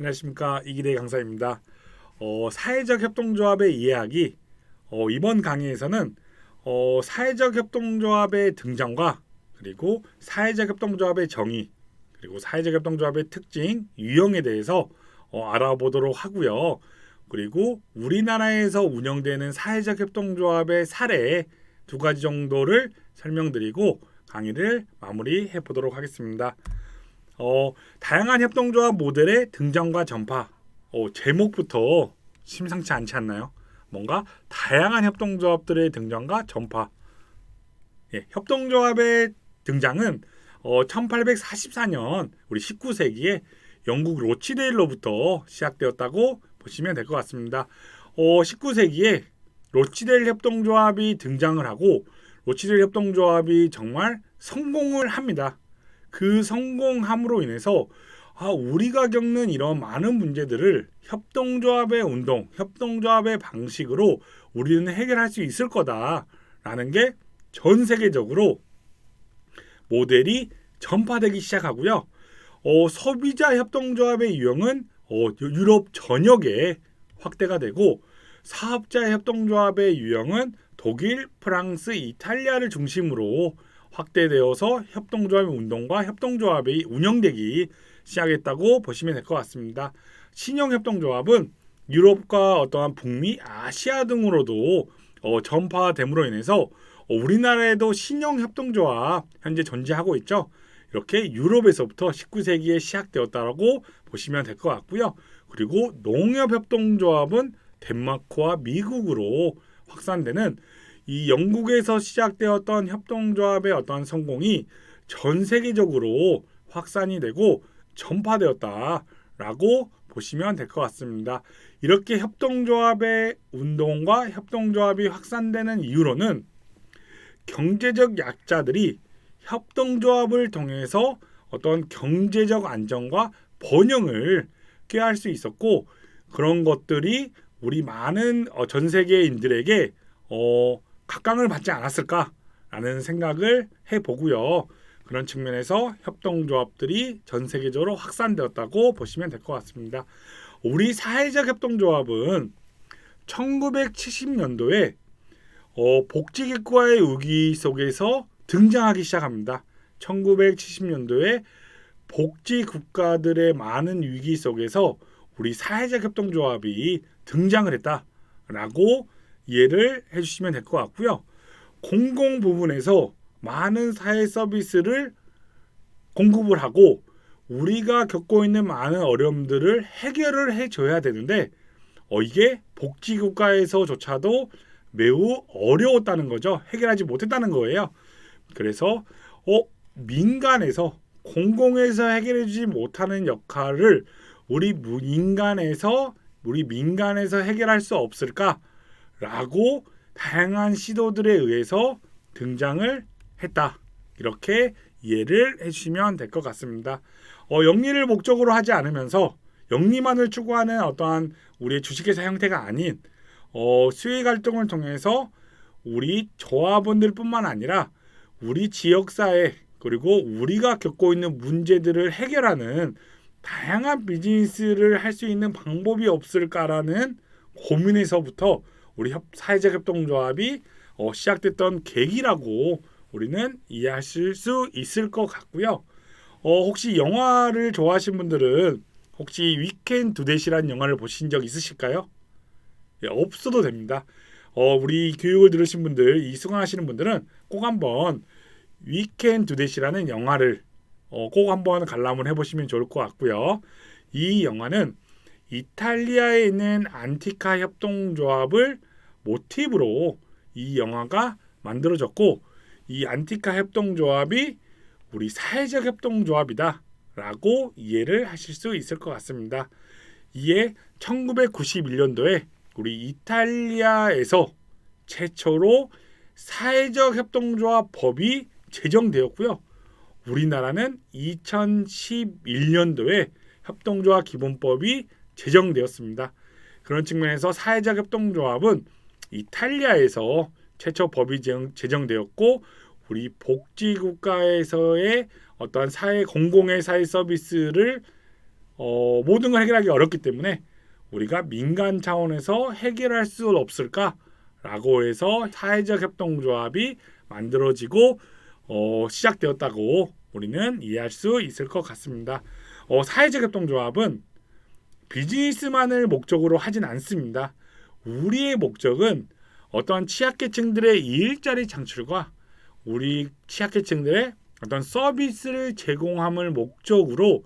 안녕하십니까, 이기대 강사입니다. 사회적 협동조합의 이해하기. 이번 강의에서는 사회적 협동조합의 등장과 그리고 사회적 협동조합의 정의, 그리고 사회적 협동조합의 특징, 유형에 대해서 알아보도록 하고요. 그리고 우리나라에서 운영되는 사회적 협동조합의 사례 두 가지 정도를 설명드리고 강의를 마무리해 보도록 하겠습니다. 다양한 협동조합 모델의 등장과 전파. 제목부터 심상치 않지 않나요? 뭔가 다양한 협동조합들의 등장과 전파. 협동조합의 등장은 1844년 우리 19세기에 영국 로치데일로부터 시작되었다고 보시면 될 것 같습니다. 19세기에 로치데일 협동조합이 등장을 하고 로치데일 협동조합이 정말 성공을 합니다. 그 성공함으로 인해서 우리가 겪는 이런 많은 문제들을 협동조합의 운동, 협동조합의 방식으로 우리는 해결할 수 있을 거다라는 게 전 세계적으로 모델이 전파되기 시작하고요. 소비자 협동조합의 유형은 유럽 전역에 확대가 되고 사업자 협동조합의 유형은 독일, 프랑스, 이탈리아를 중심으로 확대되어서 협동조합의 운동과 협동조합이 운영되기 시작했다고 보시면 될 것 같습니다. 신형협동조합은 유럽과 어떠한 북미, 아시아 등으로도 전파됨으로 인해서 우리나라에도 신형협동조합 현재 존재하고 있죠. 이렇게 유럽에서부터 19세기에 시작되었다고 보시면 될 것 같고요. 그리고 농협협동조합은 덴마크와 미국으로 확산되는 이 영국에서 시작되었던 협동조합의 어떤 성공이 전 세계적으로 확산이 되고 전파되었다라고 보시면 될 것 같습니다. 이렇게 협동조합의 운동과 협동조합이 확산되는 이유로는 경제적 약자들이 협동조합을 통해서 어떤 경제적 안정과 번영을 꾀할 수 있었고 그런 것들이 우리 많은 전 세계인들에게 각광을 받지 않았을까라는 생각을 해보고요. 그런 측면에서 협동조합들이 전 세계적으로 확산되었다고 보시면 될 것 같습니다. 우리 사회적 협동조합은 1970년도에 복지기구와의 위기 속에서 등장하기 시작합니다. 1970년도에 복지국가들의 많은 위기 속에서 우리 사회적 협동조합이 등장을 했다라고 이해를 해주시면 될 것 같고요. 공공 부분에서 많은 사회 서비스를 공급을 하고 우리가 겪고 있는 많은 어려움들을 해결을 해줘야 되는데 이게 복지국가에서조차도 매우 어려웠다는 거죠. 해결하지 못했다는 거예요. 그래서 민간에서 공공에서 해결해주지 못하는 역할을 우리 민간에서 해결할 수 없을까라고 다양한 시도들에 의해서 등장을 했다. 이렇게 이해를 해주시면 될 것 같습니다. 영리를 목적으로 하지 않으면서 영리만을 추구하는 어떠한 우리의 주식회사 형태가 아닌 수익 활동을 통해서 우리 조합원들뿐만 아니라 우리 지역사회 그리고 우리가 겪고 있는 문제들을 해결하는 다양한 비즈니스를 할 수 있는 방법이 없을까라는 고민에서부터 우리 사회적 협동조합이 시작됐던 계기라고 우리는 이해하실 수 있을 것 같고요. 혹시 영화를 좋아하시는 분들은 혹시 위켄 두댓이라는 영화를 보신 적 있으실까요? 없어도 됩니다. 우리 교육을 들으신 분들, 이 수강하시는 분들은 꼭 한번 위켄 두댓이라는 영화를 꼭 한번 관람을 해보시면 좋을 것 같고요. 이 영화는 이탈리아에 있는 안티카 협동조합을 모티브로 이 영화가 만들어졌고 이 안티카 협동조합이 우리 사회적 협동조합이다 라고 이해를 하실 수 있을 것 같습니다. 이에 1991년도에 우리 이탈리아에서 최초로 사회적 협동조합 법이 제정되었고요. 우리나라는 2011년도에 협동조합 기본법이 제정되었습니다. 그런 측면에서 사회적 협동조합은 이탈리아에서 최초 법이 제정되었고 우리 복지국가에서의 어떠한 공공의 사회 서비스를 모든 걸 해결하기 어렵기 때문에 우리가 민간 차원에서 해결할 수 없을까라고 해서 사회적 협동조합이 만들어지고 시작되었다고 우리는 이해할 수 있을 것 같습니다. 사회적 협동조합은 비즈니스만을 목적으로 하진 않습니다. 우리의 목적은 어떤 취약계층들의 일자리 창출과 우리 취약계층들의 어떤 서비스를 제공함을 목적으로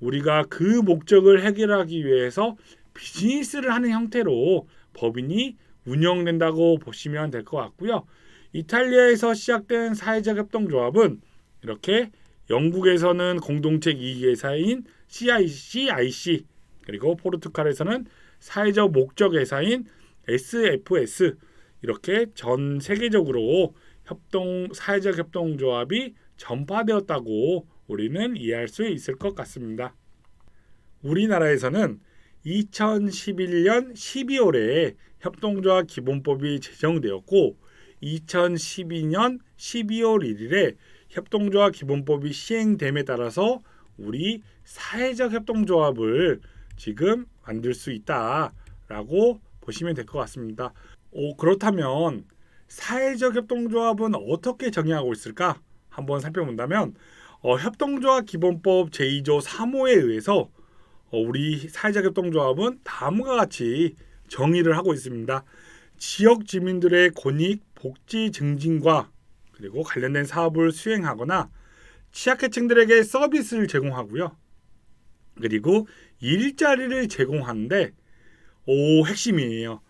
우리가 그 목적을 해결하기 위해서 비즈니스를 하는 형태로 법인이 운영된다고 보시면 될 것 같고요. 이탈리아에서 시작된 사회적 협동조합은 이렇게 영국에서는 공동체 이익회사인 CIC 그리고 포르투갈에서는 사회적 목적 회사인 SFS 이렇게 전 세계적으로 사회적 협동조합이 전파되었다고 우리는 이해할 수 있을 것 같습니다. 우리나라에서는 2011년 12월에 협동조합 기본법이 제정되었고 2012년 12월 1일에 협동조합 기본법이 시행됨에 따라서 우리 사회적 협동조합을 지금 만들 수 있다라고 보시면 될 것 같습니다. 그렇다면 사회적 협동조합은 어떻게 정의하고 있을까? 한번 살펴본다면 협동조합 기본법 제2조 3호에 의해서 우리 사회적 협동조합은 다음과 같이 정의를 하고 있습니다. 지역 주민들의 권익, 복지 증진과 그리고 관련된 사업을 수행하거나 취약계층들에게 서비스를 제공하고요. 그리고 일자리를 제공하는데 핵심이에요.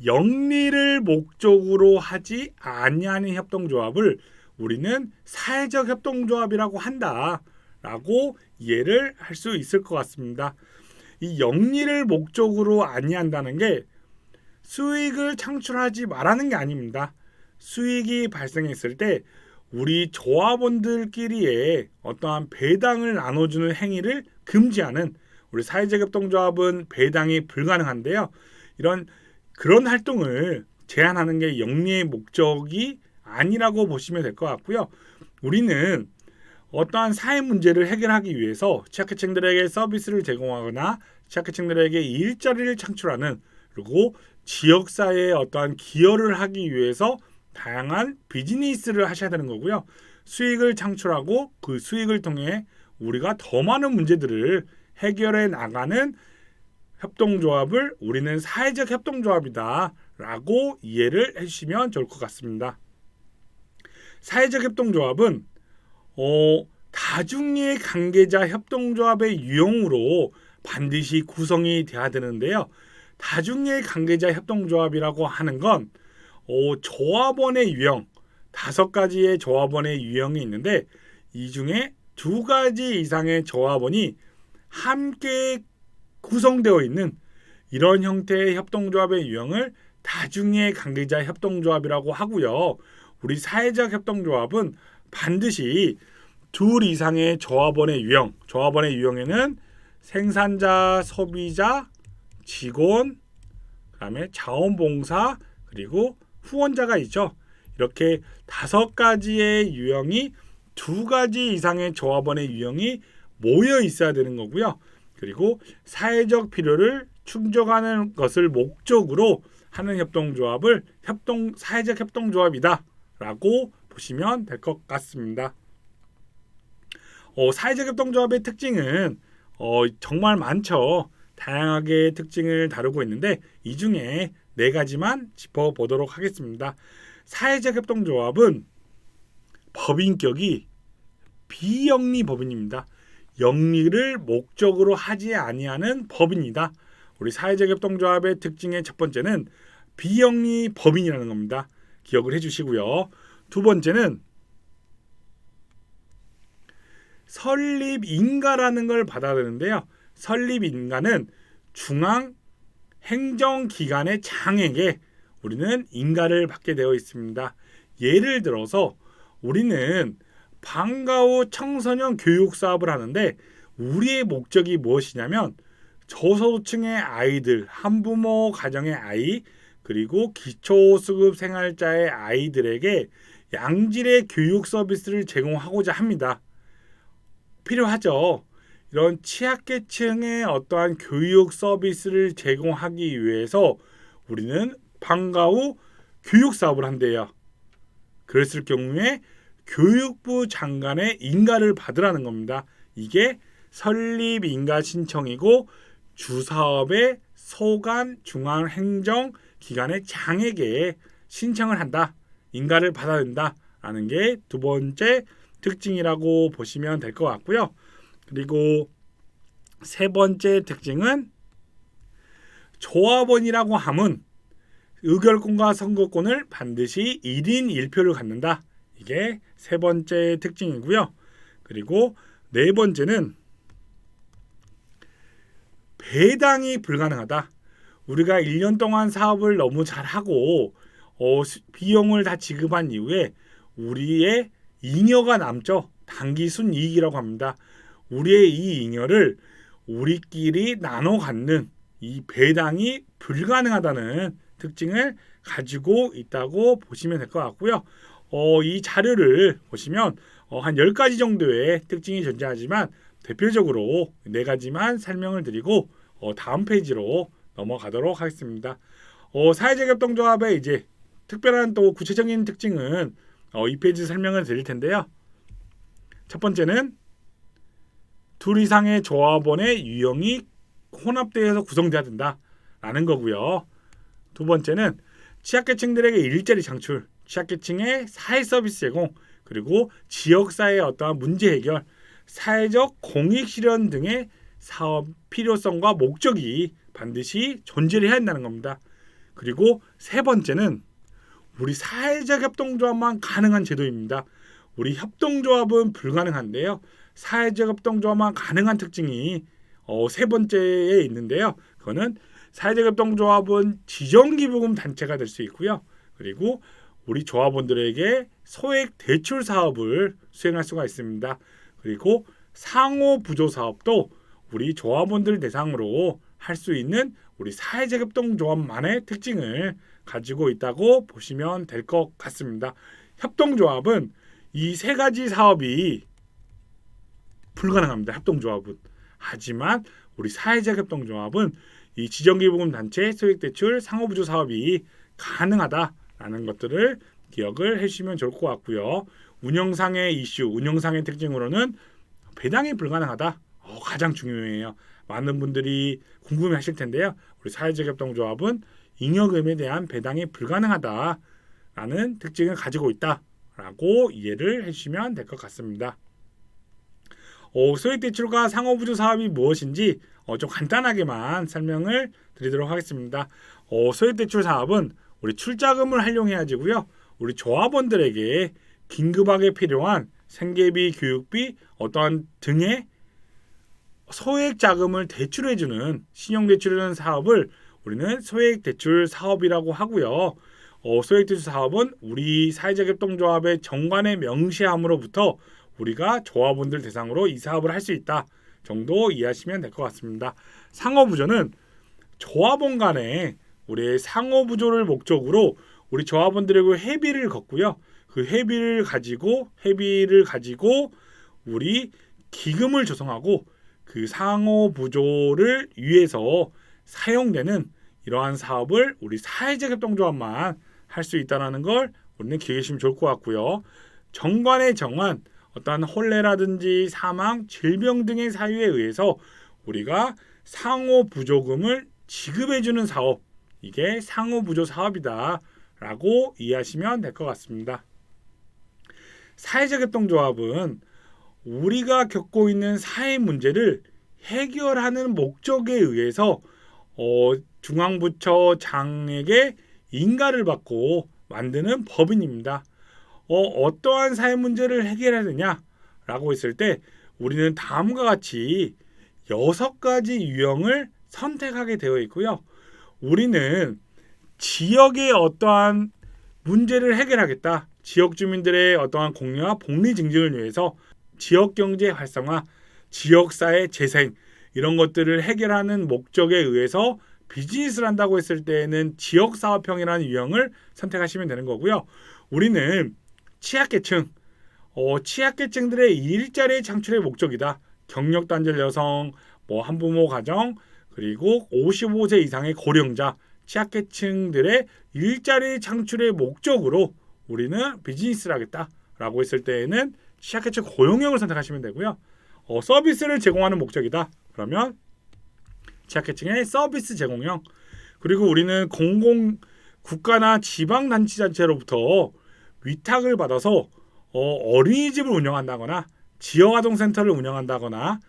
영리를 목적으로 하지 아니하는 협동조합을 우리는 사회적 협동조합이라고 한다라고 이해를 할 수 있을 것 같습니다. 이 영리를 목적으로 아니한다는 게 수익을 창출하지 말라는 게 아닙니다. 수익이 발생했을 때 우리 조합원들끼리의 어떠한 배당을 나눠주는 행위를 금지하는 우리 사회적 협동조합은 배당이 불가능한데요. 그런 활동을 제한하는 게 영리의 목적이 아니라고 보시면 될 것 같고요. 우리는 어떠한 사회 문제를 해결하기 위해서 취약계층들에게 서비스를 제공하거나 취약계층들에게 일자리를 창출하는 그리고 지역사회에 어떠한 기여를 하기 위해서 다양한 비즈니스를 하셔야 되는 거고요. 수익을 창출하고 그 수익을 통해 우리가 더 많은 문제들을 해결해 나가는 협동조합을 우리는 사회적 협동조합이다 라고 이해를 해주시면 좋을 것 같습니다. 사회적 협동조합은 다중이의 관계자 협동조합의 유형으로 반드시 구성이 돼야 되는데요. 다중이의 관계자 협동조합이라고 하는 건 조합원의 유형 5가지의 조합원의 유형이 있는데 이 중에 2가지 이상의 조합원이 함께 구성되어 있는 이런 형태의 협동조합의 유형을 다중이의 관계자 협동조합이라고 하고요. 우리 사회적 협동조합은 반드시 2 이상의 조합원의 유형에는 생산자, 소비자, 직원, 그다음에 자원봉사 그리고 후원자가 있죠. 이렇게 5가지의 유형이 2가지 이상의 조합원의 유형이 모여 있어야 되는 거고요. 그리고 사회적 필요를 충족하는 것을 목적으로 하는 협동조합을 사회적 협동조합이다라고 보시면 될 것 같습니다. 사회적 협동조합의 특징은 정말 많죠. 다양하게 특징을 다루고 있는데 이 중에 4가지만 짚어보도록 하겠습니다. 사회적 협동조합은 법인격이 비영리 법인입니다. 영리를 목적으로 하지 아니하는 법인이다. 우리 사회적 협동조합의 특징의 첫 번째는 비영리 법인이라는 겁니다. 기억을 해주시고요. 2번째는 설립인가라는 걸 받아야 되는데요. 설립인가는 중앙 행정기관의 장에게 우리는 인가를 받게 되어 있습니다. 예를 들어서 우리는 방과 후 청소년 교육 사업을 하는데 우리의 목적이 무엇이냐면 저소득층의 아이들, 한부모 가정의 아이, 그리고 기초수급 생활자의 아이들에게 양질의 교육 서비스를 제공하고자 합니다. 필요하죠. 이런 취약계층의 어떠한 교육 서비스를 제공하기 위해서 우리는 방과 후 교육 사업을 한대요. 그랬을 경우에 교육부 장관의 인가를 받으라는 겁니다. 이게 설립 인가 신청이고 주사업의 소관 중앙행정기관의 장에게 신청을 한다. 인가를 받아야 된다. 라는 게 두 번째 특징이라고 보시면 될 것 같고요. 그리고 세 번째 특징은 조합원이라고 함은 의결권과 선거권을 반드시 1인 1표를 갖는다. 이게 세 번째 특징이고요. 그리고 네 번째는 배당이 불가능하다. 우리가 1년 동안 사업을 너무 잘하고 비용을 다 지급한 이후에 우리의 잉여가 남죠. 단기 순이익이라고 합니다. 우리의 이 잉여를 우리끼리 나눠 갖는 이 배당이 불가능하다는 특징을 가지고 있다고 보시면 될 것 같고요. 이 자료를 보시면 한 10가지 정도의 특징이 존재하지만 대표적으로 4가지만 설명을 드리고 다음 페이지로 넘어가도록 하겠습니다. 사회재급동조합의 이제 특별한 또 구체적인 특징은 이 페이지 설명을 드릴 텐데요. 첫 번째는 둘 이상의 조합원의 유형이 혼합되어서 구성돼야 된다라는 거고요. 두 번째는 취약계층들에게 일자리 창출, 취약계층의 사회 서비스 제공, 그리고 지역사회의 어떠한 문제 해결, 사회적 공익 실현 등의 사업 필요성과 목적이 반드시 존재를 해야 한다는 겁니다. 그리고 세 번째는 우리 사회적 협동조합만 가능한 제도입니다. 우리 협동조합은 불가능한데요. 사회적 협동조합만 가능한 특징이 세 번째에 있는데요. 그거는 사회적 협동조합은 지정기부금 단체가 될 수 있고요. 그리고 우리 조합원들에게 소액 대출 사업을 수행할 수가 있습니다. 그리고 상호 부조 사업도 우리 조합원들 대상으로 할 수 있는 우리 사회적 협동조합만의 특징을 가지고 있다고 보시면 될 것 같습니다. 협동조합은 이 세 가지 사업이 불가능합니다. 협동조합은. 하지만 우리 사회적 협동조합은 이 지정기부금 단체, 소액대출, 상호부조 사업이 가능하다라는 것들을 기억을 해주시면 좋을 것 같고요. 운영상의 이슈, 운영상의 특징으로는 배당이 불가능하다. 가장 중요해요. 많은 분들이 궁금해하실 텐데요. 우리 사회적 협동조합은 잉여금에 대한 배당이 불가능하다라는 특징을 가지고 있다라고 이해를 해주시면 될 것 같습니다. 소액대출과 상호부조 사업이 무엇인지 좀 간단하게만 설명을 드리도록 하겠습니다. 소액대출 사업은 우리 출자금을 활용해야지고요. 우리 조합원들에게 긴급하게 필요한 생계비, 교육비 어떠한 등의 소액 자금을 대출해주는 신용대출이라는 사업을 우리는 소액대출 사업이라고 하고요. 소액대출 사업은 우리 사회적 협동조합의 정관에 명시함으로부터 우리가 조합원들 대상으로 이 사업을 할 수 있다 정도 이해하시면 될 것 같습니다. 상호부조는 조합원 간에 우리의 상호부조를 목적으로 우리 조합원들에게 회비를 걷고요. 그 회비를 가지고 우리 기금을 조성하고 그 상호부조를 위해서 사용되는 이러한 사업을 우리 사회적 협동조합만 할 수 있다는 걸 우리는 기억해 주시면 좋을 것 같고요. 정관에 정한 어떠한 혼례라든지 사망, 질병 등의 사유에 의해서 우리가 상호부조금을 지급해주는 사업, 이게 상호부조 사업이다라고 이해하시면 될 것 같습니다. 사회적 협동조합은 우리가 겪고 있는 사회 문제를 해결하는 목적에 의해서 중앙부처 장에게 인가를 받고 만드는 법인입니다. 어떠한 사회 문제를 해결해야 되냐라고 했을 때 우리는 다음과 같이 6가지 유형을 선택하게 되어 있고요. 우리는 지역의 어떠한 문제를 해결하겠다. 지역 주민들의 어떠한 공유와 복리 증진을 위해서 지역 경제 활성화, 지역사회 재생 이런 것들을 해결하는 목적에 의해서 비즈니스를 한다고 했을 때에는 지역사업형이라는 유형을 선택하시면 되는 거고요. 우리는 취약계층들의 일자리 창출의 목적이다. 경력 단절 여성, 뭐 한부모 가정, 그리고 55세 이상의 고령자, 취약계층들의 일자리 창출의 목적으로 우리는 비즈니스를 하겠다라고 했을 때에는 취약계층 고용형을 선택하시면 되고요. 서비스를 제공하는 목적이다. 그러면 취약계층의 서비스 제공형. 그리고 우리는 국가나 지방자치단체로부터 위탁을 받아서 어린이집을 운영한다거나 지역아동센터를 운영한다거나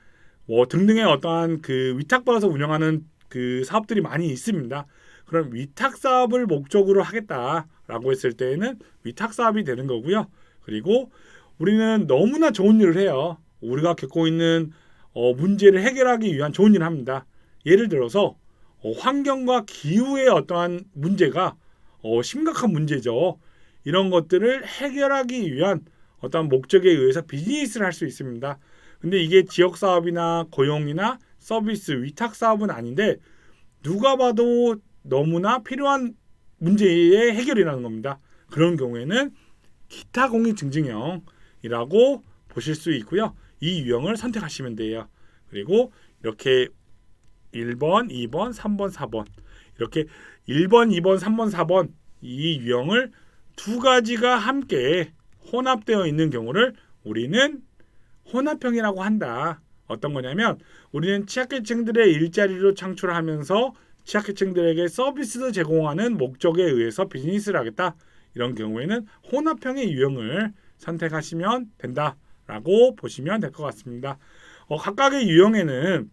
뭐 등등의 어떠한 그 위탁받아서 운영하는 그 사업들이 많이 있습니다. 그럼 위탁 사업을 목적으로 하겠다라고 했을 때에는 위탁 사업이 되는 거고요. 그리고 우리는 너무나 좋은 일을 해요. 우리가 겪고 있는 문제를 해결하기 위한 좋은 일을 합니다. 예를 들어서 환경과 기후의 어떠한 문제가 심각한 문제죠. 이런 것들을 해결하기 위한 어떤 목적에 의해서 비즈니스를 할 수 있습니다. 근데 이게 지역 사업이나 고용이나 서비스, 위탁 사업은 아닌데 누가 봐도 너무나 필요한 문제의 해결이라는 겁니다. 그런 경우에는 기타 공익 증진형이라고 보실 수 있고요. 이 유형을 선택하시면 돼요. 그리고 이렇게 1번, 2번, 3번, 4번 이렇게 1번, 2번, 3번, 4번 이 유형을 두 가지가 함께 혼합되어 있는 경우를 우리는 혼합형이라고 한다. 어떤 거냐면 우리는 취약계층들의 일자리를 창출하면서 취약계층들에게 서비스를 제공하는 목적에 의해서 비즈니스를 하겠다. 이런 경우에는 혼합형의 유형을 선택하시면 된다라고 보시면 될 것 같습니다. 각각의 유형에는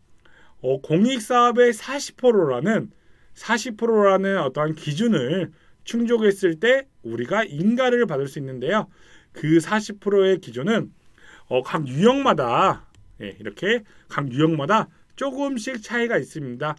공익사업의 40%라는 어떠한 기준을 충족했을 때 우리가 인가를 받을 수 있는데요. 그 40%의 기준은 각 유형마다 이렇게 각 유형마다 조금씩 차이가 있습니다.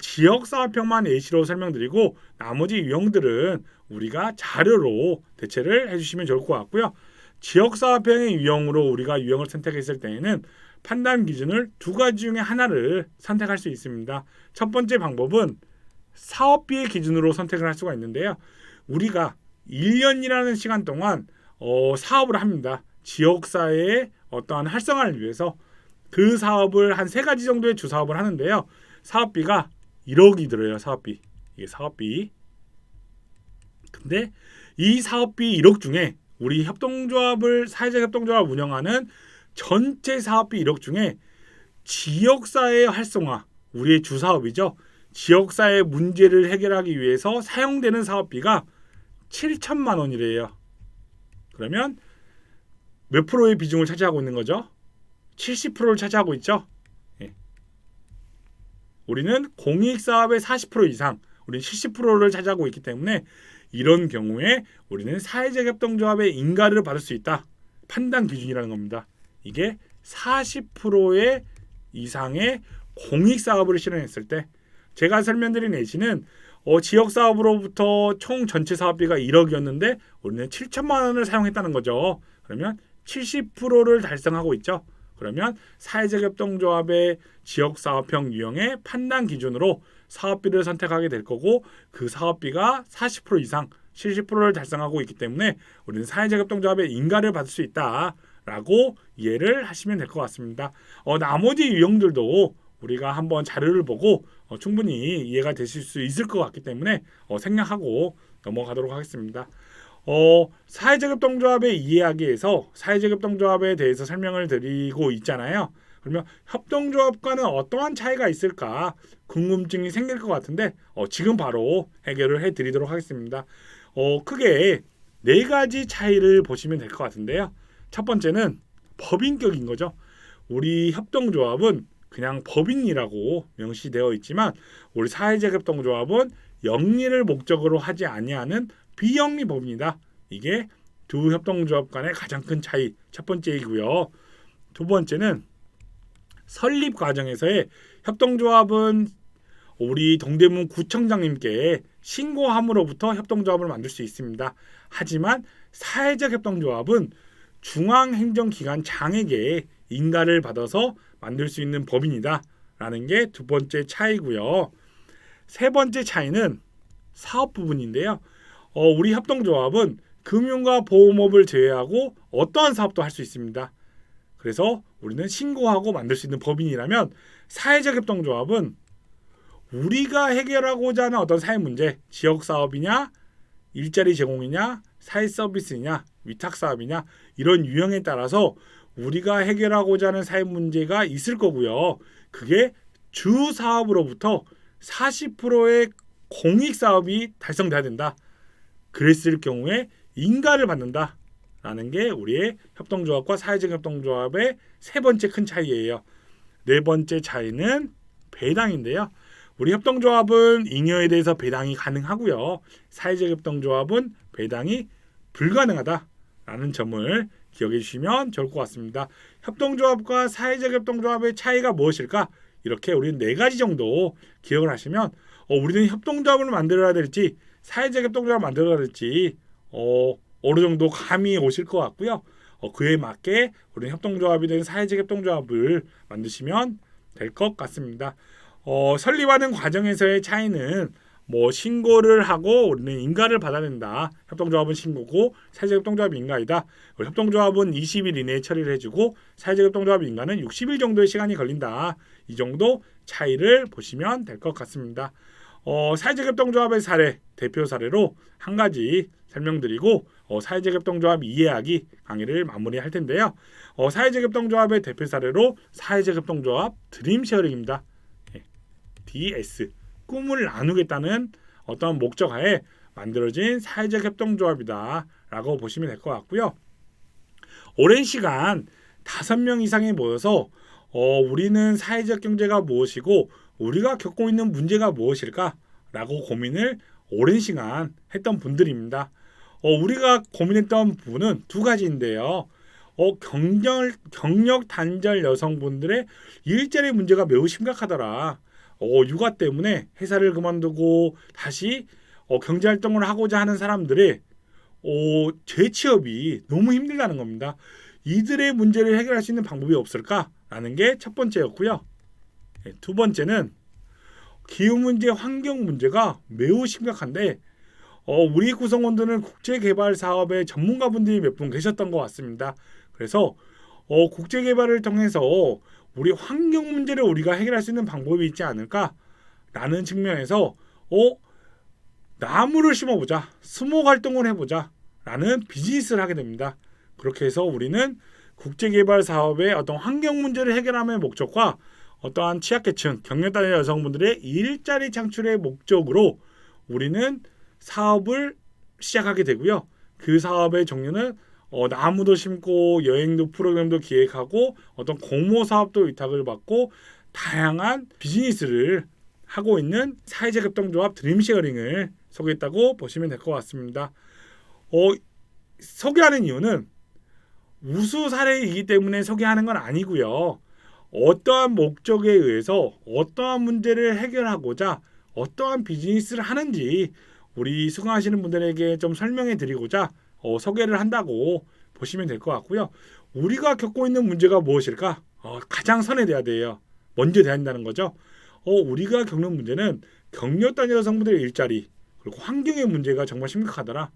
지역사업형만 예시로 설명드리고 나머지 유형들은 우리가 자료로 대체를 해주시면 좋을 것 같고요. 지역사업형의 유형으로 우리가 유형을 선택했을 때에는 판단 기준을 두 가지 중에 하나를 선택할 수 있습니다. 첫 번째 방법은 사업비의 기준으로 선택을 할 수가 있는데요. 우리가 1년이라는 시간 동안 사업을 합니다. 지역사회의 어떠한 활성화를 위해서 그 사업을 한 3가지 정도의 주사업을 하는데요. 사업비가 1억이 들어요. 사업비. 이게 사업비. 근데 이 사업비 1억 중에 우리 사회적 협동조합을 운영하는 전체 사업비 1억 중에 지역사회 활성화, 우리의 주사업이죠. 지역사회 문제를 해결하기 위해서 사용되는 사업비가 7천만 원이래요. 그러면 몇 프로의 비중을 차지하고 있는 거죠? 70%를 차지하고 있죠. 우리는 공익사업의 40% 이상, 우리는 70%를 차지하고 있기 때문에 이런 경우에 우리는 사회적 협동조합의 인가를 받을 수 있다. 판단 기준이라는 겁니다. 이게 40% 이상의 공익사업을 실현했을 때 제가 설명드린 예시는 지역사업으로부터 총 전체 사업비가 1억이었는데 우리는 7천만 원을 사용했다는 거죠. 그러면 70%를 달성하고 있죠. 그러면 사회적 협동조합의 지역사업형 유형의 판단 기준으로 사업비를 선택하게 될 거고 그 사업비가 40% 이상 70%를 달성하고 있기 때문에 우리는 사회적 협동조합의 인가를 받을 수 있다라고 이해를 하시면 될 것 같습니다. 나머지 유형들도 우리가 한번 자료를 보고 충분히 이해가 되실 수 있을 것 같기 때문에 생략하고 넘어가도록 하겠습니다. 사회적 협동조합의 이해하기 위해서 사회적 협동조합에 대해서 설명을 드리고 있잖아요. 그러면 협동조합과는 어떠한 차이가 있을까 궁금증이 생길 것 같은데 지금 바로 해결을 해드리도록 하겠습니다. 크게 4가지 차이를 보시면 될 것 같은데요. 첫 번째는 법인격인 거죠. 우리 협동조합은 그냥 법인이라고 명시되어 있지만 우리 사회적 협동조합은 영리를 목적으로 하지 아니하는 비영리 법인이다. 이게 두 협동조합 간의 가장 큰 차이 첫 번째이고요. 두 번째는 설립 과정에서의 협동조합은 우리 동대문 구청장님께 신고함으로부터 협동조합을 만들 수 있습니다. 하지만 사회적 협동조합은 중앙행정기관장에게 인가를 받아서 만들 수 있는 법인이다 라는 게 두 번째 차이고요. 세 번째 차이는 사업 부분인데요. 우리 협동조합은 금융과 보험업을 제외하고 어떠한 사업도 할 수 있습니다. 그래서 우리는 신고하고 만들 수 있는 법인이라면 사회적 협동조합은 우리가 해결하고자 하는 어떤 사회 문제, 지역 사업이냐, 일자리 제공이냐, 사회 서비스냐, 위탁 사업이냐 이런 유형에 따라서 우리가 해결하고자 하는 사회 문제가 있을 거고요. 그게 주 사업으로부터 40%의 공익 사업이 달성돼야 된다. 그랬을 경우에 인가를 받는다라는 게 우리의 협동조합과 사회적 협동조합의 세 번째 큰 차이예요. 네 번째 차이는 배당인데요. 우리 협동조합은 잉여에 대해서 배당이 가능하고요. 사회적 협동조합은 배당이 불가능하다라는 점을 기억해 주시면 좋을 것 같습니다. 협동조합과 사회적 협동조합의 차이가 무엇일까? 이렇게 우리는 네 가지 정도 기억을 하시면 우리는 협동조합을 만들어야 될지 사회적 협동조합을 만들어야 될지 어느 정도 감이 오실 것 같고요. 그에 맞게 우리는 협동조합이든 사회적 협동조합을 만드시면 될 것 같습니다. 설립하는 과정에서의 차이는 신고를 하고 우리는 인가를 받아야 된다. 협동조합은 신고고 사회적 협동조합이 인가이다. 협동조합은 20일 이내에 처리를 해주고 사회적 협동조합 인가는 60일 정도의 시간이 걸린다. 이 정도 차이를 보시면 될 것 같습니다. 사회적 협동조합의 사례, 대표 사례로 한 가지 설명드리고 사회적 협동조합 이해하기 강의를 마무리할 텐데요. 사회적 협동조합의 대표 사례로 사회적 협동조합 드림쉐어링입니다. DS 꿈을 나누겠다는 어떤 목적하에 만들어진 사회적 협동조합이다 라고 보시면 될 것 같고요. 오랜 시간 5명 이상이 모여서 우리는 사회적 경제가 무엇이고 우리가 겪고 있는 문제가 무엇일까 라고 고민을 오랜 시간 했던 분들입니다. 우리가 고민했던 부분은 두 가지인데요. 경력 단절 여성분들의 일자리 문제가 매우 심각하더라. 육아 때문에 회사를 그만두고 다시 경제활동을 하고자 하는 사람들의 재취업이 너무 힘들다는 겁니다. 이들의 문제를 해결할 수 있는 방법이 없을까라는 게 첫 번째였고요. 두 번째는 기후 문제, 환경 문제가 매우 심각한데 우리 구성원들은 국제개발 사업의 전문가분들이 몇 분 계셨던 것 같습니다. 그래서 국제개발을 통해서 우리 환경 문제를 우리가 해결할 수 있는 방법이 있지 않을까라는 측면에서 나무를 심어보자, 수목 활동을 해보자 라는 비즈니스를 하게 됩니다. 그렇게 해서 우리는 국제개발 사업의 어떤 환경 문제를 해결함의 목적과 어떠한 취약계층, 경력단의 여성분들의 일자리 창출의 목적으로 우리는 사업을 시작하게 되고요. 그 사업의 종류는 나무도 심고 여행도 프로그램도 기획하고 어떤 공모 사업도 위탁을 받고 다양한 비즈니스를 하고 있는 사회적 협동조합 드림쉐어링을 소개했다고 보시면 될 것 같습니다. 소개하는 이유는 우수 사례이기 때문에 소개하는 건 아니고요. 어떠한 목적에 의해서 어떠한 문제를 해결하고자 어떠한 비즈니스를 하는지 우리 수강하시는 분들에게 좀 설명해 드리고자 소개를 한다고 보시면 될 것 같고요. 우리가 겪고 있는 문제가 무엇일까? 가장 선에돼야 돼요. 먼저 돼야 한다는 거죠. 우리가 겪는 문제는 경력단위 여성분들의 일자리 그리고 환경의 문제가 정말 심각하더라.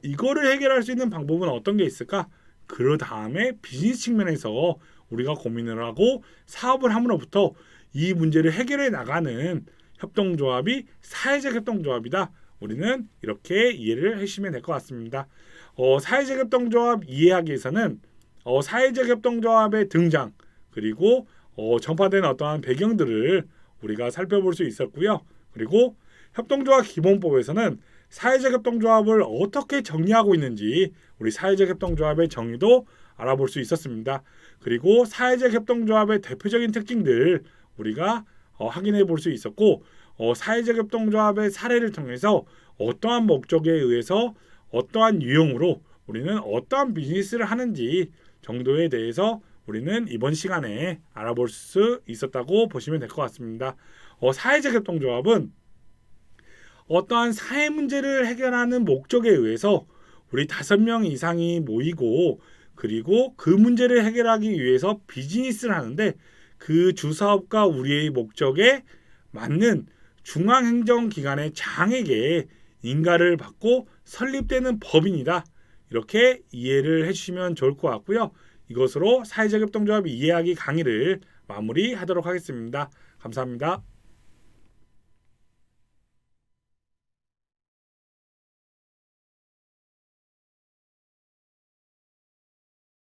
이거를 해결할 수 있는 방법은 어떤 게 있을까? 그 다음에 비즈니스 측면에서 우리가 고민을 하고 사업을 함으로부터 이 문제를 해결해 나가는 협동조합이 사회적 협동조합이다. 우리는 이렇게 이해를 해주시면 될 것 같습니다. 사회적 협동조합 이해하기 위해서는 사회적 협동조합의 등장 그리고 전파된 어떠한 배경들을 우리가 살펴볼 수 있었고요. 그리고 협동조합 기본법에서는 사회적 협동조합을 어떻게 정의하고 있는지 우리 사회적 협동조합의 정의도 알아볼 수 있었습니다. 그리고 사회적 협동조합의 대표적인 특징들 우리가 확인해 볼 수 있었고 사회적 협동조합의 사례를 통해서 어떠한 목적에 의해서 어떠한 유형으로 우리는 어떠한 비즈니스를 하는지 정도에 대해서 우리는 이번 시간에 알아볼 수 있었다고 보시면 될 것 같습니다. 사회적 협동조합은 어떠한 사회 문제를 해결하는 목적에 의해서 우리 5명 이상이 모이고 그리고 그 문제를 해결하기 위해서 비즈니스를 하는데 그 주사업과 우리의 목적에 맞는 중앙행정기관의 장에게 인가를 받고 설립되는 법인이다. 이렇게 이해를 해주시면 좋을 것 같고요. 이것으로 사회적 협동조합 이해하기 강의를 마무리하도록 하겠습니다. 감사합니다.